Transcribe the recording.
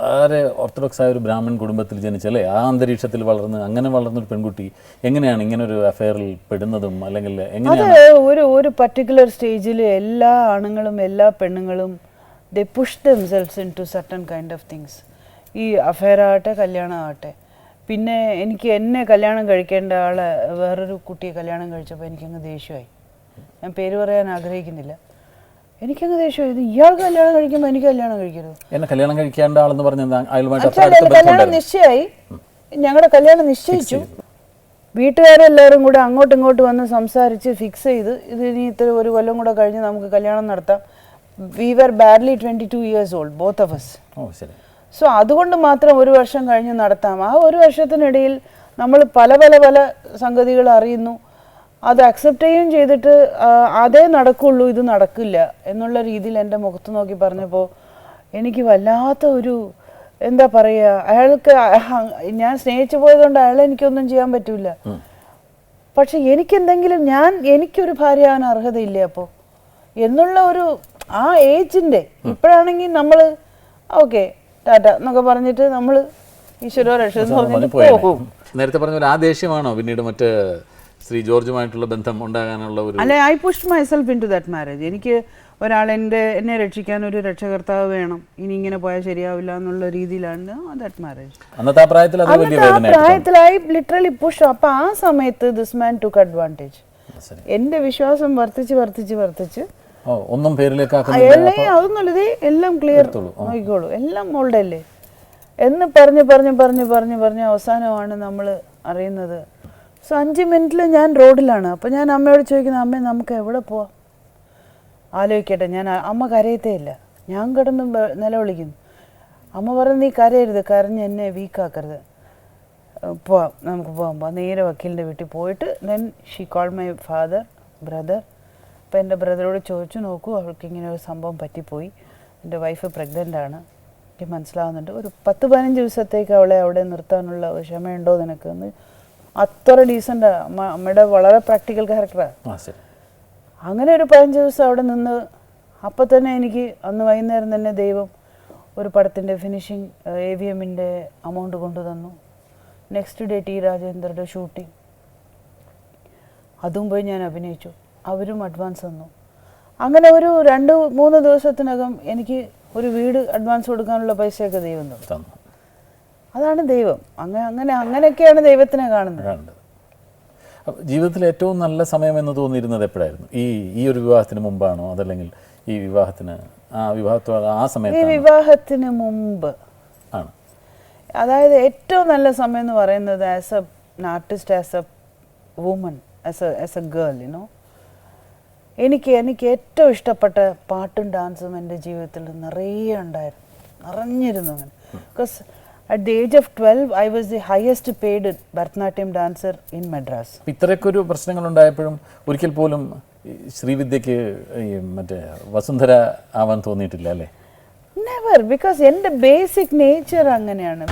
വളരെ ഓർത്തഡോക്സ് ആയ ഒരു ബ്രാഹ്മൺ കുടുംബത്തിൽ ജനിച്ചല്ലേ, ആ അന്തരീക്ഷത്തിൽ വളർന്ന് അങ്ങനെ വളർന്നൊരു പെൺകുട്ടി എങ്ങനെയാണ് ഇങ്ങനെ ഒരു അഫെയറിൽ പെടുന്നതും, അല്ലെങ്കിൽ എങ്ങനെയാണ് ഒരു പർട്ടിക്കുലർ സ്റ്റേജിൽ എല്ലാ ആണുങ്ങളും എല്ലാ പെണ്ണുങ്ങളും they push themselves into certain kind of things. ഈ അഫെയർ ആകട്ടെ കല്യാണം ആകട്ടെ. പിന്നെ എന്നെ കല്യാണം കഴിക്കേണ്ട ആളെ വേറൊരു കുട്ടിയെ കല്യാണം കഴിച്ചപ്പോൾ എനിക്കങ്ങ് ദേഷ്യമായി. ഞാൻ പേര് പറയാൻ ആഗ്രഹിക്കുന്നില്ല. എനിക്കങ്ങ് ദേഷ്യമായി. ഇത് ഇയാൾക്ക് കല്യാണം കഴിക്കുമ്പോൾ എനിക്ക് കല്യാണം കഴിക്കരുത്. എന്നെ കല്യാണം കഴിക്കേണ്ട ആളെന്ന് പറഞ്ഞാൽ കല്യാണം നിശ്ചയമായി, ഞങ്ങളുടെ കല്യാണം നിശ്ചയിച്ചു. വീട്ടുകാരെല്ലാവരും കൂടെ അങ്ങോട്ടും ഇങ്ങോട്ട് വന്ന് സംസാരിച്ച് ഫിക്സ് ചെയ്ത് ഇത് ഇനി ഇത്ര ഒരു കൊല്ലം കൂടെ കഴിഞ്ഞ് നമുക്ക് കല്യാണം നടത്താം. We were badly 22 years old both of us. So അതുകൊണ്ട് മാത്രം ഒരു വർഷം കഴിഞ്ഞ് നടത്താം. ആ ഒരു വർഷത്തിനിടയിൽ നമ്മൾ പല പല പല സംഗതികൾ അറിയുന്നു, അത് അക്സെപ്റ്റ് ചെയ്യുകയും ചെയ്തിട്ട് അതേ നടക്കുള്ളൂ, ഇത് നടക്കില്ല എന്നുള്ള രീതിയിൽ എൻ്റെ മുഖത്ത് നോക്കി പറഞ്ഞപ്പോൾ എനിക്ക് വല്ലാത്ത ഒരു എന്താ പറയുക, അയാൾക്ക് ഞാൻ സ്നേഹിച്ചു പോയതുകൊണ്ട് അയാളെ എനിക്കൊന്നും ചെയ്യാൻ പറ്റില്ല. പക്ഷെ എനിക്കെന്തെങ്കിലും എനിക്കൊരു ഭാര്യയാവാൻ അർഹതയില്ലേ അപ്പോൾ എന്നുള്ള ഒരു ആ ഏജിൻ്റെ. ഇപ്പോഴാണെങ്കിൽ നമ്മൾ ഓക്കെ ടാറ്റ എന്നൊക്കെ പറഞ്ഞിട്ട് നമ്മൾ ഈശ്വരോ രക്ഷ പോകും. നേരത്തെ പറഞ്ഞ ആ ദേഷ്യമാണോ പിന്നീട് മറ്റ് ശ്രീ ജോർജുമായിട്ടുള്ള ബന്ധം ഉണ്ടാകാനുള്ള ഒരു അല്ലെ? I pushed myself into that marriage. എനിക്ക് ഒരാൾ എന്നെ രക്ഷിക്കാൻ ഒരു രക്ഷകർത്താവ് വേണം, ഇനി ഇങ്ങനെ പോയാൽ ശരിയാവില്ല എന്നുള്ള രീതിയിലാണ് ദാറ്റ് മാരേജ്. അന്നത്തെ ആ പ്രായത്തിലായി ലിറ്ററലി പുഷ്. അപ്പൊ ആ സമയത്ത് ദിസ് മാൻ ടുക്ക് അഡ്വാൻറ്റേജ്. എന്റെ വിശ്വാസം വർദ്ധിച്ച് ഒന്നും അതൊന്നുള്ളത് എല്ലാം ക്ലിയർ നോക്കിക്കോളൂ, എല്ലാം മോളുടെ അല്ലേ എന്ന് പറഞ്ഞ് അവസാനമാണ് നമ്മൾ അറിയുന്നത്. സോ 5 മിനിറ്റിൽ ഞാൻ റോഡിലാണ്. അപ്പോൾ ഞാൻ അമ്മയോട് ചോദിക്കുന്നത്, അമ്മേ നമുക്ക് എവിടെ പോവാം? ആലോചിക്കട്ടെ. അമ്മ കരയത്തേ ഇല്ല, ഞാൻ കിടന്ന് നിലവിളിക്കുന്നു. അമ്മ പറഞ്ഞു, നീ കരയരുത്, കരഞ്ഞ് എന്നെ വീക്കാക്കരുത്, പോവാം, നമുക്ക് പോവാം. നേരെ വക്കീലിൻ്റെ വീട്ടിൽ പോയിട്ട് then she called my father brother. അപ്പോൾ എൻ്റെ ബ്രദറോട് ചോദിച്ചു, നോക്കൂ അവൾക്ക് ഇങ്ങനെ ഒരു സംഭവം പറ്റിപ്പോയി, എൻ്റെ വൈഫ് പ്രഗ്നൻ്റ് ആണ്, എനിക്ക് മനസ്സിലാവുന്നുണ്ട്, ഒരു 10-15 ദിവസത്തേക്ക് അവളെ അവിടെ നിർത്താനുള്ള ക്ഷമയുണ്ടോ നിനക്ക് എന്ന്. അത്ര ഡീസൻ്റ് അമ്മയുടെ വളരെ പ്രാക്ടിക്കൽ ക്യാരക്ടറാണ്. അങ്ങനെ ഒരു 15 ദിവസം അവിടെ നിന്ന് അപ്പം തന്നെ എനിക്ക് അന്ന് വൈകുന്നേരം തന്നെ ദൈവം ഒരു പടത്തിൻ്റെ ഫിനിഷിങ് AVMൻ്റെ അമൗണ്ട് കൊണ്ടു തന്നു. നെക്സ്റ്റ് ഡേ ടി രാജേന്ദ്രയുടെ ഷൂട്ടിംഗ്, അതും പോയി ഞാൻ അഭിനയിച്ചു, അവരും അഡ്വാൻസ് തന്നു. അങ്ങനെ ഒരു 2-3 ദിവസത്തിനകം എനിക്ക് ഒരു വീട് അഡ്വാൻസ് കൊടുക്കാനുള്ള പൈസയൊക്കെ ദൈവം തന്നു. അതാണ് ദൈവം. അങ്ങനെയൊക്കെയാണ് ദൈവത്തിനെ കാണുന്നത്. ജീവിതത്തിൽ ഏറ്റവും നല്ല സമയം എന്ന് തോന്നിയിരുന്നത് എപ്പോഴായിരുന്നു? ഈ ഒരു വിവാഹത്തിന് മുമ്പാണോ, അതല്ലെങ്കിൽ ഈ വിവാഹത്തിന് ആ സമയത്ത്? ഈ വിവാഹത്തിന് മുമ്പ് ആണ്. അതായത് ഏറ്റവും നല്ല സമയം എന്ന് പറയുന്നത് as A artist, as A woman, as A girl, you know, എനിക്ക് ഏറ്റവും ഇഷ്ടപ്പെട്ട പാട്ടും ഡാൻസും എൻ്റെ ജീവിതത്തിൽ നിറഞ്ഞിരുന്നു. അങ്ങനെ because at the age of 12 I was the highest paid Bharatanatyam dancer in Madras. ഇത്രയൊക്കെ പ്രശ്നങ്ങളുണ്ടായപ്പോഴും ഒരിക്കൽ പോലും ശ്രീവിദ്യക്ക് മറ്റേ വസുന്ധര ആവാൻ തോന്നിയിട്ടില്ല അല്ലേ? നെവർ, ബിക്കോസ് എൻ്റെ ബേസിക് നേച്ചർ അങ്ങനെയാണ്.